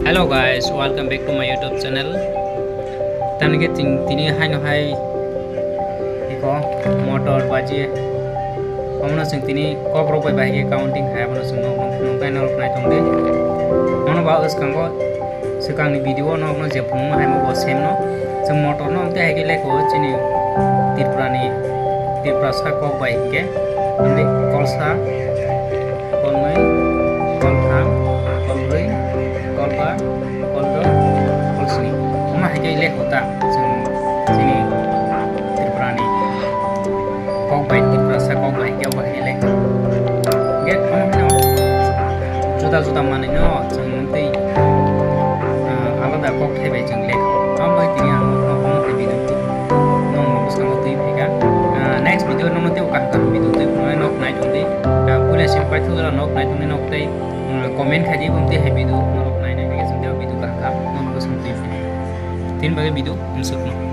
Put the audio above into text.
Hello guys, welcome back to my YouTube channel. Tani ke tini hai no hai iko motor baji. Amna sing tini kokborok bai bai ke counting hai amna sing no kai no nai tong de. Amna ba us kanggo sekang ni video no amna je phum hai mo bo sem no. Sing motor no te hai ke le ko chini tirpra sa kok bai ke. Ande kolsa konmai koltham kolrui kolba koldo kolsni ma hai ke le hota sing chini tirpra ni kok bai tirpra sa kok bai ke bai le get amna juta mane no sing tei alada kok ke bai jeng le ambai tini ang no te video tu no mo sang tu phega next video no te ukan kan video te nok nai jong de pula simpai tu la nok nai jong nok te comment khaji bumti hai video nok nai nai ke sung video ka ka no mo sang tu tin bagai video um suk no